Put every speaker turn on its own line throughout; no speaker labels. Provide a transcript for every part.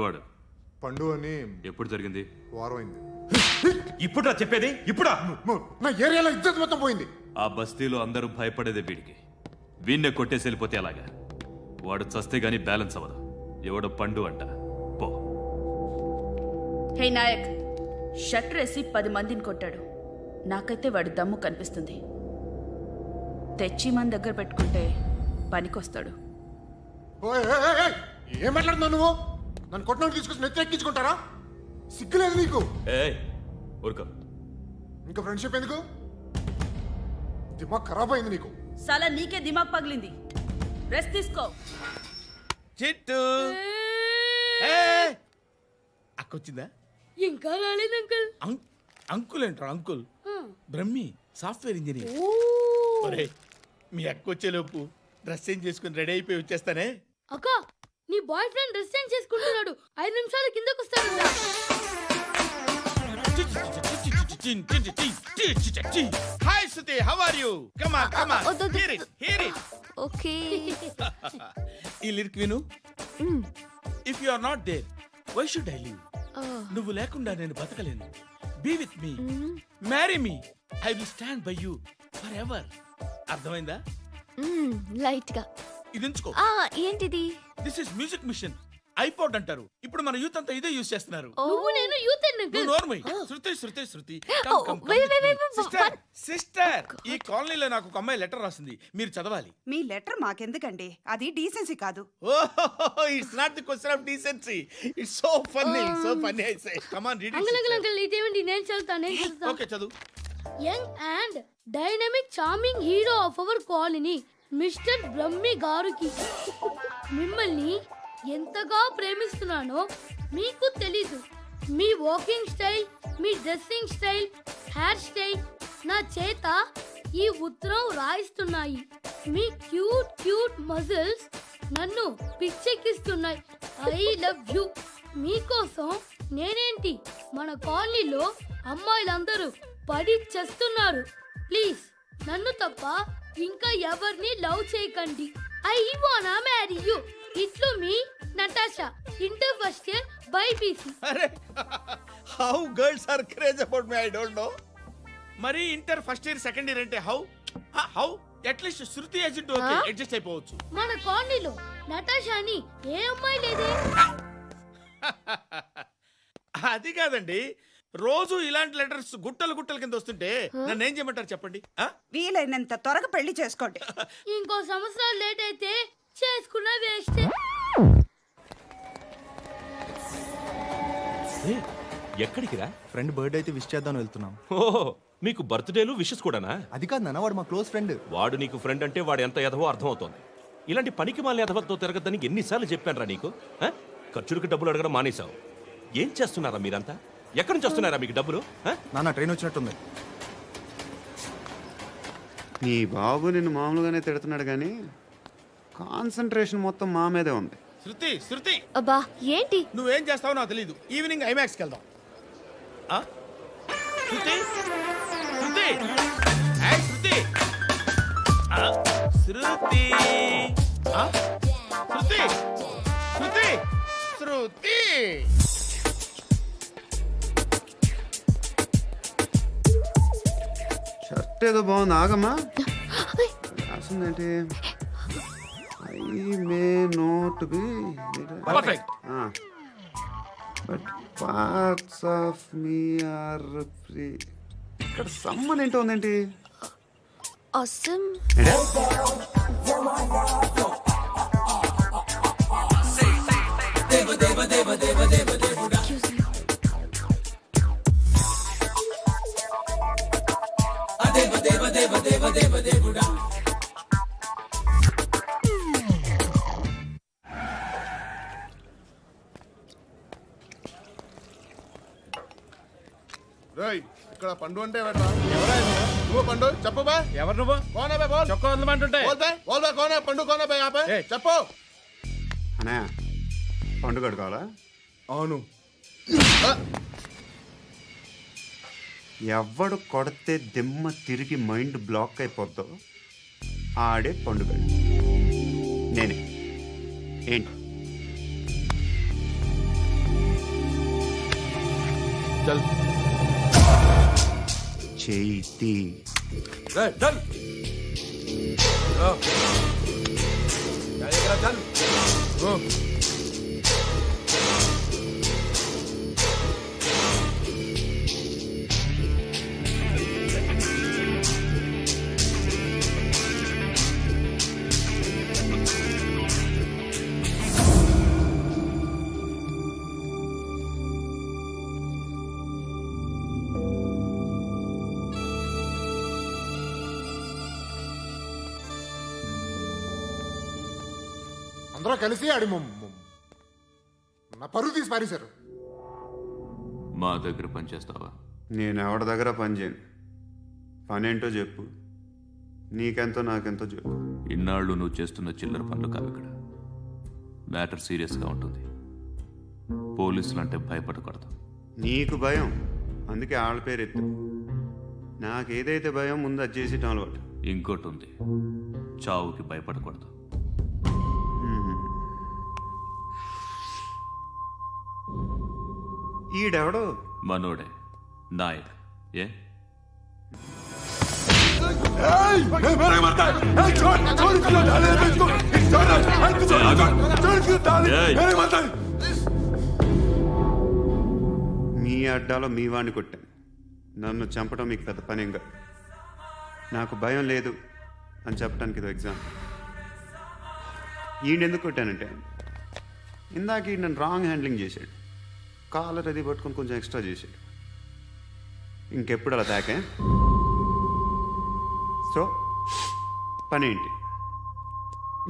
ఎవడు
పండు అని.
ఎప్పుడు జరిగింది?
వారం అయింది.
ఇప్పుడా చెప్పేది? ఇప్పుడా?
నా ఏరియాలో ఇద్దరు మొత్తం పోయింది.
ఆ బస్తీలో అందరూ భయపడేదే వీడికి. వీణ్ణే కొట్టేసి వెళ్ళిపోతే అలాగా. వాడు చస్తే గానీ బ్యాలెన్స్ అవ్వదు. ఎవడో పండు అంట. పో.
హే నాయక్, షట్టర్ వేసి 10 మందిని కొట్టాడు. నాకైతే వాడి దమ్ము కనిపిస్తుంది. తెచ్చి మన దగ్గర పెట్టుకుంటే పనికొస్తాడు.
ఏం మాట్లాడుతున్నావు నువ్వు? నన్ను కొట్టడానికి తీసుకొచ్చి నెత్తి ఎక్కించుకుంటారా? సిగ్గులేదు నీకు?
ఊరుకో.
ఇంకా ఫ్రెండ్షిప్ ఎందుకు? దిమాగ్ ఖరాబ్ అయింది నీకు.
సాలా నీకే దిమాగ్ పగిలింది. రెస్ట్ తీసుకో.
చిట్టు అక్కొచ్చిందా?
ఇంకా రాలేదు అంకుల్.
అంకుల్ ఏంట్రా అంకుల్? Brahmi software engineer. ఒరే మీ అక్కొచ్చేలోపు డ్రెస్ చేంజ్ చేసుకుని రెడీ అయిపోయి వచ్చేస్తానే.
అక్క, నీ బాయ్ ఫ్రెండ్ డ్రెస్ చేంజ్ చేసుకుంటున్నాడు. 5 నిమిషాలు కిందకు వస్తాడు.
Hi Suthi, how are you? Come on come on, hear it.
Okay.
ఈ లిరిక్ విను. If you are not there why should I live? నువ్వు లేకుండా నేను బతకలేను. Be with me, marry me, I will stand by you forever. అర్థమైందా?
Light గా.
ఇది ఉంచుకో.
ఏంటిది?
This is music machine. IPod అంటారు. ఇప్పుడు మన యూత్ అంతా ఇదే యూజ్ చేస్తున్నారు.
నువ్వు నేను యూత్
నువ్వు నోర్మై. శృతి శృతి శృతి. సిస్టర్, ఈ కాలనీలో నాకు ఒక అమ్మాయి లెటర్ రాసింది, మీరు చదవాలి.
మీ లెటర్ మాకెందుకండి? అది డీసెన్సీ కాదు.
Oh, it's not the question of decency. It's so funny, so funny. I say come on read it.
Uncle ఇదేంటి? నేను చదువుతాను.
ఓకే చదువు.
Young and dynamic charming hero of our colony mister Brahmi గారికి మిమ్మల్ని ఎంతగా ప్రేమిస్తున్నానో మీకు తెలీదు. మీ వాకింగ్ స్టైల్, మీ డ్రెస్సింగ్ స్టైల్, హెయిర్ స్టైల్ నా చేత ఈ ఉత్తరం రాయిస్తున్నాయి. మీ క్యూట్ క్యూట్ మజిల్స్ నన్ను పిచ్చెక్కిస్తున్నాయి. I love you. మీకోసం నేనేంటి, మన కాలనీలో అమ్మాయిలందరూ పడి చేస్తున్నారు. ప్లీజ్ నన్ను తప్ప ఇంకా ఎవరిని లవ్ చేయకండి. ఐ వానా మ్యారీ యూ. ఇట్లు మీ Natasha, inter first year BiPC.
అరే, how girls are craze about me I don't know. మరి inter first year second year అంటే how at least Shruti agent okay adjust అయిపోవచ్చు.
మన కాలనీలో నటాషా అని ఏ అమ్మాయి లేదే.
అది కాదండి, రోజు ఇలాంటి లెటర్స్ గుట్టలు గుట్టల కింద వస్తుంటే నన్ను ఏం చేయమంటారు చెప్పండి?
వీలైనంత త్వరగా పెళ్లి చేసుకోండి.
ఇంకో సంవత్సరాలు లేట్ అయితే చేసుకున్న వేస్ట్.
ఎక్కడికి రా? ఫ్రెండ్ బర్త్డే అయితే విష్ చేద్దాం వెళ్తున్నాం.
ఓహో, మీకు బర్త్డేలు విషెస్ కూడానా?
అది కాదు నాన్న, వాడు మా క్లోజ్ ఫ్రెండ్.
వాడు నీకు ఫ్రెండ్ అంటే వాడు ఎంత ఎదవో అర్థమవుతోంది. ఇలాంటి పనికి మాలిన ఎదవలతో తిరగద్దని ఎన్నిసార్లు చెప్పానురా నీకు? ఖర్చులకు డబ్బులు అడగడం మానేశావు. ఏం చేస్తున్నారా మీరంతా? ఎక్కడి నుంచి వస్తున్నారా మీకు డబ్బులు?
నాన్న ట్రైన్ వచ్చినట్టుంది.
నీ బాబు నిన్ను మామూలుగానే తిడుతున్నాడు కానీ కాన్సంట్రేషన్ మొత్తం మా మీదే ఉంది.
శృతి శృతి,
అబ్బా ఏంటి?
నువ్వేం చేస్తావో నాకు తెలీదు. ఈవినింగ్ ఐమాక్స్కి వెళ్దాం. శృతి శృతి, శృతి శృతి శృతి శృతి శృతి.
షర్ట్ ఏదో బాగుంది, ఆగమ్మా. రాసిందేంటి? I may not be
perfect,
but parts of me are free. ఇక్కడ సమ్మన్ ఏంటో ఉందేంటి?
awesome.
ఇక్కడ పండు అంటే నువ్వు పండు చెప్పు బా.
ఎవరు నువ్వు?
కోనా బే బోల్.
చొక్కా వదలమంటుంటే
బోల్ బే కోనా పండు కోనా బే ఆపే చెప్పు.
అనే పండుగ కావాలా?
అవును.
ఎవడు కొడితే దిమ్మ తిరిగి మైండ్ బ్లాక్ అయిపోద్దో ఆడే పండుగ. నేనే. ఏంటి
చల్
చేతి
చల్ చల్
అందరూ కలిసి ఆడి నా పరువు తీసి పారేశారు.
మా దగ్గర పనిచేస్తావా?
నేను ఎవరి దగ్గర పని చేయను. పనేంటో చెప్పు. నీకెంతో నాకెంతో చెప్పు.
ఇన్నాళ్ళు నువ్వు చేస్తున్న చిల్లర పనులు కావు ఇక్కడ. మ్యాటర్ సీరియస్గా ఉంటుంది. పోలీసులు అంటే భయపడకూడదు.
నీకు భయం, అందుకే ఆళ్ళ పేరు ఎత్తు. నాకేదైతే భయం ముందు అది చేసేటం అలవాటు.
ఇంకోటి ఉంది, చావుకి భయపడకూడదు.
ఈడెవడో
మనోడే నాయక్. ఏ
మీ అడ్డాలో మీ వాడిని కొట్టాను. నన్ను చంపడం మీకు పెద్ద పనేం కాదు. నాకు భయం లేదు అని చెప్పడానికి ఇది ఎగ్జామ్. ఈయనెందుకు కొట్టానంటే ఇందాక ఈ నన్ను రాంగ్ హ్యాండ్లింగ్ చేశాడు. కాలర్ అది పట్టుకొని కొంచెం ఎక్స్ట్రా చేశాడు. ఇంకెప్పుడు అలా తాకే. సో పనేంటి?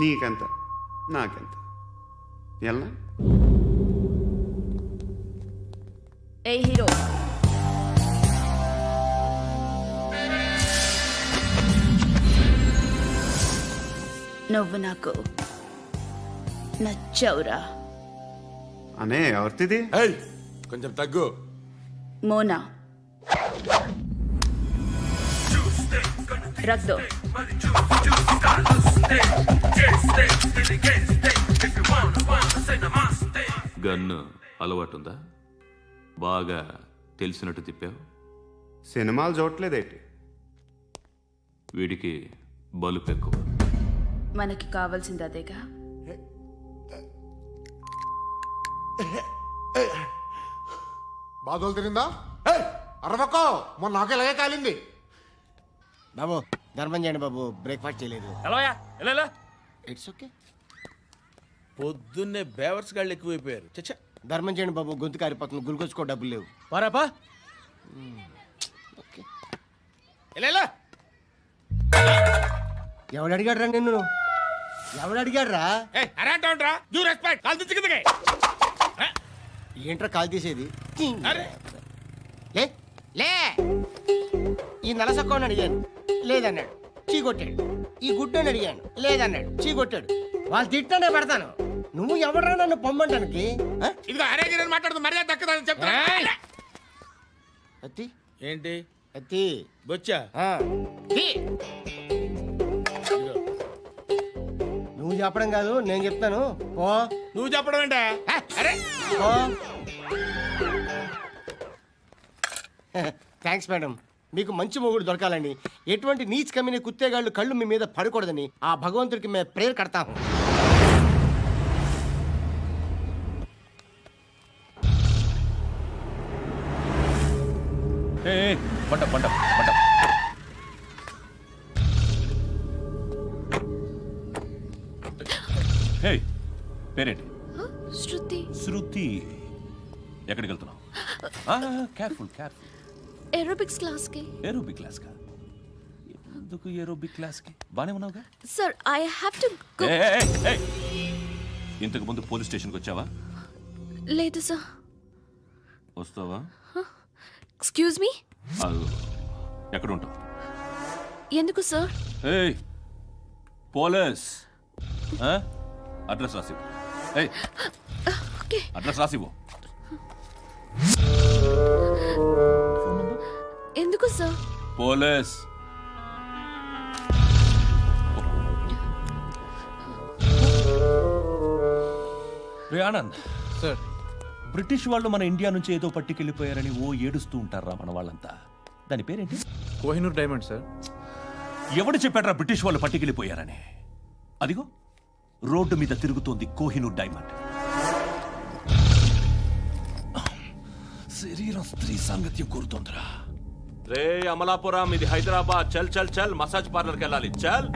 నీకెంత నాకెంత ఎలా?
ఏ హీరో, నువ్వు నాకు నచ్చావురా.
అనే ఎవరిది?
కొంచెం తగ్గు.
మోనా రక్ దో.
గన్ను అలవాటుందా? బాగా తెలిసినట్టు తిప్పావు.
సినిమాలు చూడట్లేదేంటి?
వీడికి బలుపు ఎక్కువ.
మనకి కావాల్సింది అదేగా.
బాధలు తిరిందా? అరవకో, మొన్న నాకు ఇలాగే కాలింది.
బాబు ధర్మం చేయండి బాబు, బ్రేక్ఫాస్ట్ చేయలేదు. It's okay.
పొద్దున్నే బేవర్స్ గాళ్ళు ఎక్కువైపోయారు. చచ్చా,
ధర్మం చేయండి బాబు, గొంతు కారిపోతుంది, గురికొచ్చుకో డబ్బులు లేవు.
పారాపా.
ఓకే.
ఎవడు అడిగాడు రా నిన్ను? ఎవడు అడిగాడు రా? ఏంట్రా కాల్ తీసేది? లే లే. ఈ నలసక్కని అడిగాను, లేదన్నాడు, చీ కొట్టాడు. ఈ గుడ్డని అడిగాను, లేదన్నాడు, చీ కొట్టాడు. వాళ్ళు తిట్టానే పెడతాను. నువ్వు ఎవడరా నన్ను పొమ్మంటానికి?
మాట్లాడుతూ మర్యాద దక్కదని చెప్తా.
అత్తి
ఏంటి
అత్తి
బొచ్చా?
నువ్వు చెప్పడం కాదు, నేను చెప్తాను. పో.
నువ్వు చెప్పడం ఏంటా? అరే
థ్యాంక్స్ మేడం. మీకు మంచి మొగుడు దొరకాలని, ఎటువంటి నీచ్ కమ్మిన కుత్తేగాళ్ళు కళ్ళు మీ మీద పడకూడదని ఆ భగవంతుడికి మేము ప్రేయర్ కడతాము.
పేరేంటి?
శృతి.
శృతి. ఎక్కడికి వెళ్తున్నావు? Careful careful.
ఏరోబిక్స్ క్లాస్ కి.
ఏరోబిక్ క్లాస్ కా? ఎందుకు ఏరోబిక్ క్లాస్ కి? బానే ఉన్నావుగా?
Sir I have to go.
ఇంతకు ముందు పోలీస్ స్టేషన్కి వచ్చావా?
లేదు సార్.
వస్తావా?
Excuse me.
ఎక్కడ ఉంటావు?
ఎందుకు సార్?
పోలీస్ అడ్రస్ రాసివ్వు. అడ్రస్ రాసివ్వు.
ఎందుకు sir?
Police. Anand
sir,
British వాళ్ళు మన ఇండియా నుంచి ఏదో పట్టుకెళ్ళిపోయారని ఓ ఏడుస్తూ ఉంటారా మన వాళ్ళంతా. దాని పేరేంటి?
Kohinoor diamond sir.
ఎవడు చెప్పాడ్రా బ్రిటిష్ వాళ్ళు పట్టుకెళ్ళిపోయారని? అదిగో రోడ్డు మీద తిరుగుతోంది కోహినూర్ డైమండ్. శరీరం స్త్రీ సాంగత్యం కోరుతోందిరా. రే అమలాపురం, ఇది హైదరాబాద్. చల్ చల్ చల్, మసాజ్ పార్లర్కి వెళ్ళాలి. చల్.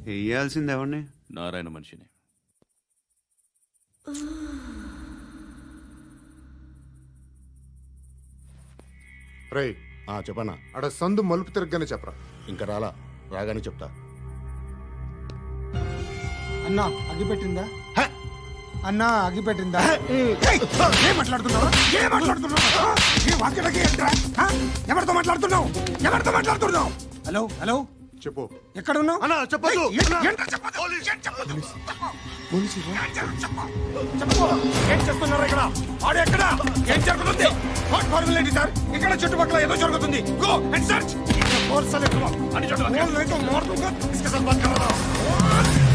వేయాల్సింది ఎవరిని?
నారాయణ మనిషిని.
రై చెప్పనా, అడ సందు మలుపు తిరగగానే చెప్పరా. ఇంకా రాగానే చెప్తా.
అన్నా అగిపెట్టిందా? అన్నా అగిపెట్టిందా?
ఏం మాట్లాడుతున్నావు? ఎవరితో మాట్లాడుతున్నావు?
హలో హలో,
చెప్పు.
ఎక్కడ ఉన్నావు?
అన్నా చెప్పదు.
ఏం చేస్తున్నారు ఇక్కడ? ఆడు ఎక్కడ? ఏం జరుగుతుంది? వాట్ ఫార్ములేంటి సార్? ఇక్కడ చుట్టుపక్కల ఏదో జరుగుతుంది. Go and search. ఫోర్స్ అని చెప్పు. అని చెప్పు. నేను మారుతుంగా. ఇస్కే సాత్ బాత్ కర్ రహా హూం.